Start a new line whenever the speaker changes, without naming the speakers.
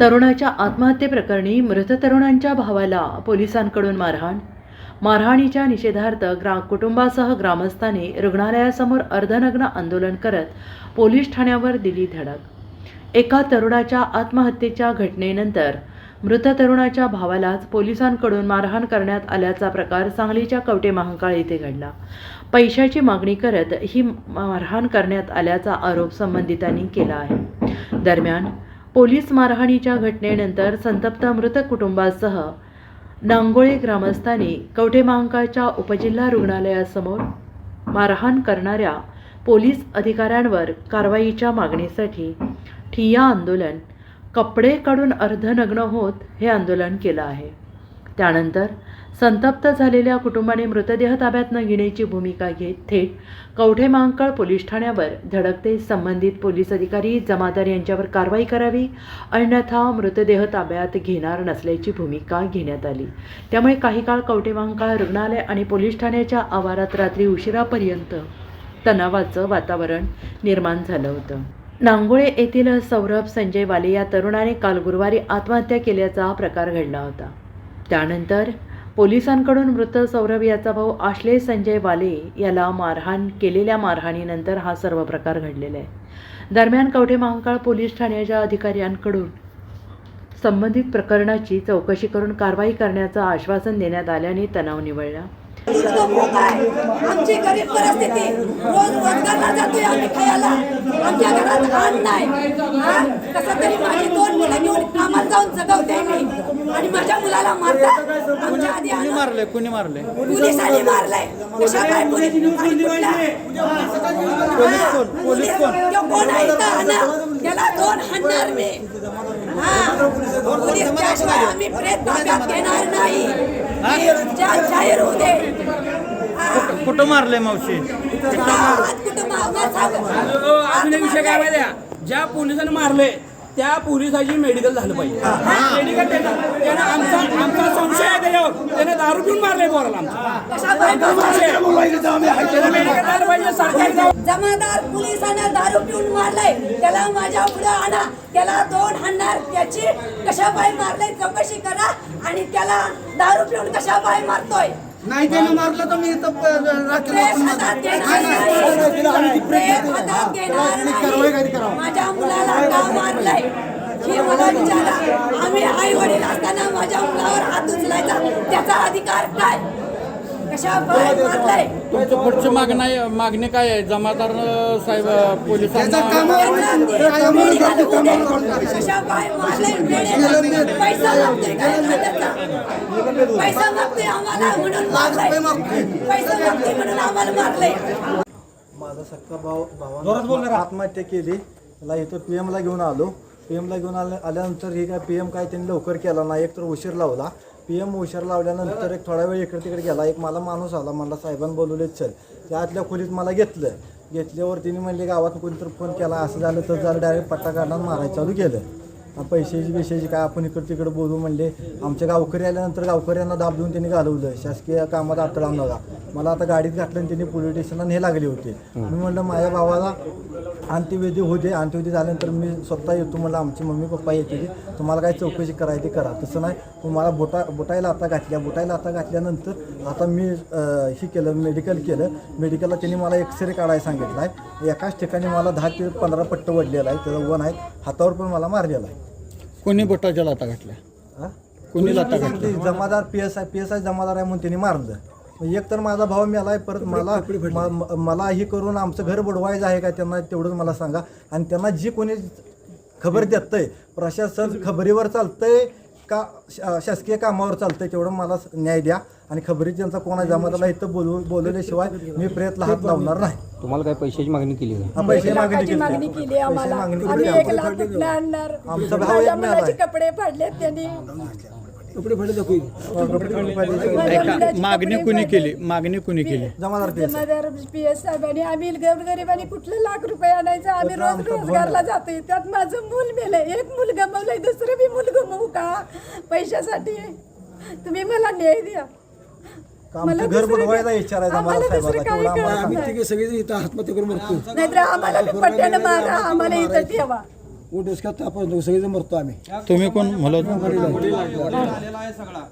तरुणाच्या आत्महत्येप्रकरणी मृत तरुणांच्या भावाला पोलिसांकडून मारहाणीच्या निषेधार्थ कुटुंबासह ग्रामस्थांनी रुग्णालयासमोर अर्धनग्न आंदोलन करत पोलीस ठाण्यावर दिली धडक। एका तरुणाच्या आत्महत्येच्या घटनेनंतर मृत तरुणाच्या भावालाच पोलिसांकडून मारहाण करण्यात आल्याचा प्रकार सांगलीच्या कवठे महांकाळ येथे घडला। पैशाची मागणी करत ही मारहाण करण्यात आल्याचा आरोप संबंधितांनी केला आहे। दरम्यान पोलीस मारहाणीच्या घटनेनंतर संतप्त मृत कुटुंबासह नांगोळे ग्रामस्थांनी कवठे महांकाळच्या उपजिल्हा रुग्णालयासमोर मारहाण करणाऱ्या पोलीस अधिकाऱ्यांवर कारवाईच्या मागणीसाठी ठिय्या आंदोलन, कपडे काढून अर्धनग्न होत हे आंदोलन केलं आहे। त्यानंतर संतप्त झालेल्या कुटुंबाने मृतदेह ताब्यात न घेण्याची भूमिका घेत थेट कवठे महांकाळ पोलीस ठाण्यावर धडकते संबंधित पोलीस अधिकारी जमादार यांच्यावर कारवाई करावी, अन्यथा मृतदेह ताब्यात घेणार नसल्याची भूमिका घेण्यात आली। त्यामुळे काही काळ कवठे महांकाळ रुग्णालय आणि पोलीस ठाण्याच्या आवारात रात्री उशिरापर्यंत तणावाचं वातावरण निर्माण झालं होतं। नांगोळे येथील सौरभ संजय वाले या तरुणाने काल गुरुवारी आत्महत्या केल्याचा प्रकार घडला होता। त्यानंतर पोलिसांकडून मृत सौरभ याचा भाऊ आश्लेष संजय वाले याला केलेल्या मारहाणीनंतर हा सर्व प्रकार घडलेला आहे। दरम्यान कवठे महांकाळ पोलीस ठाण्याच्या अधिकाऱ्यांकडून संबंधित प्रकरणाची चौकशी करून कारवाई करण्याचं आश्वासन देण्यात आल्याने तणाव निवळला।
आमची गरीब परिस्थिती, रोज रोजगारला जातोय आम्ही खायला, आमच्या घरात अन्न नाही। कसं तरी माझी 2 मुलं घेऊन कामाला जाऊन जगवते मी आणि माझ्या मुलाला मारतात। आमच्या आधी
कोणी मारले?
पोलिसांनी मारलंय। कशा काय पोलीस कोण आहे त्याला 2 हाणणार मी। पोलीस त्याशिवाय आम्ही प्रेत ताब्यात घेणार नाही। जाहीर होऊ दे।
कुठं मारले मावशी?
अजून एक विषय काय माहिती आहे, ज्या पोलिसांनी मारले त्या पोलिसाची मेडिकल झालं पाहिजे। मेडिकल त्यानं आमचा संशय आहे त्याच्यावर, त्याने दारू पिऊन मारले पोराला। मेडिकल झालं पाहिजे सरकारी।
जमादार पोलिसांना दारू पिऊन मारलंय, त्याला माझ्या पुढे आणा, त्याला 2 हाणणार। त्याची कशा पाय मारलंय चौकशी करा आणि त्याला दारू पिऊन कशा पाय मारतोय।
नाही त्यानं मारलं तर मी इथं
माझ्या मुलाला का मारलंय हे मला विचारा। आम्ही आई वडील असताना माझ्या मुलावर हात उचलायचा त्याचा अधिकार काय? कशा पाय मारलंय?
तुमचं पुढची मागणी काय आहे? जमादार साहेब पोलिसांना
कशा पाय मारलंय? पैसा लागतोय पैसा मागतोय आम्हाला म्हणून मारलंय। पैसा मागतोय म्हणून आम्हाला मारलंय।
माझा सक्का भावाने आत्महत्या केली। त्याला इथं PM ला घेऊन आलो। PM ला घेऊन आल्यानंतर हे काय PM काय त्यांनी लवकर केला नाही, एक तर उशीर लावला। PM उशीर लावल्यानंतर एक थोडा वेळ इकडे तिकडे गेला। एक मला माणूस आला, मला साहेबांनी बोलवले चल। त्या आतल्या खोलीत मला घेतल्यावर तिने म्हणले गावात कोणीतरी फोन केला, असं झालं तर झालं, डायरेक्ट पट्टा काढून मारायला चालू केलं। पैशाची काय आपण इकडं तिकडे बोलू म्हणले। आमच्या गावकरी आल्यानंतर गावकऱ्यांना दाब देऊन त्यांनी घालवलं, शासकीय कामात अडथळा नका। मला आता गाडीत घातलं आणि त्यांनी पोलीस स्टेशनला हे लागले होते। मी म्हणलं माझ्या भावाला अंत्यविधी होते, अंत्यविधी झाल्यानंतर मी स्वतः येतो म्हणलं, आमची मम्मी पप्पा येते, तुम्हाला काय चौकशी करायची करा। तसं नाही, तुम्हाला बोटायला आता घातल्यानंतर आता मी हे केलं, मेडिकल केलं। मेडिकलला त्यांनी मला एक्सरे काढायला सांगितलं आहे। एकाच ठिकाणी मला 10 ते 15 पट्ट वडलेला आहे, त्याचा वन आहे, हातावर पण मला मारलेला आहे।
कोणी बोटाच्या लाता घातल्या? कोणी लाता घातल्या?
जमादार PSI जमादार आहे म्हणून त्यांनी मारलं। एक तर माझा भाऊ मेलाय, परत मला ही करून आमचं घर बुडवायचं आहे का त्यांना तेवढंच मला सांगा। आणि त्यांना जी कोणी खबर देतंय, प्रशासन खबरीवर चालतंय का शासकीय कामावर चालतंय, तेवढं मला न्याय द्या। आणि खबरी त्यांचा कोणा जमादारला इथं बोलवल्याशिवाय मी प्रेतला हात लावणार नाही।
तुम्हाला काय पैशाची मागणी केली का?
पैसे
मागणी केली आम्हाला। आम्ही 1 लाख कुठलं आणणार?
आमचा भाऊ
माझ्या मुलाचे कपडे फाडलेत त्यांनी।
मागणी कुणी केली?
जमादार
PS साहेबांनी। आम्ही गरिबांनी कुठलं लाख रुपये आणायचं? आम्ही रोज रोजगारला जातोय, त्यात माझं मूल मेलंय, एक मूल गमावलंय, दुसरं बी मूल गमवू का पैशासाठी? तुम्ही मला न्याय द्या।
आमचं घर बनवायचा विचार आहे जमादार साहेबांना।
सगळे इथं आत्महत्या करून मरतो।
नाहीतर आम्हाला पट्ट्यानं मारा, आम्हाला इथं ठेवा।
ऊट उसक्यात आपण सगळेजण मरतो आम्ही.
तुम्ही कोण मला
झालेला आहे सगळा.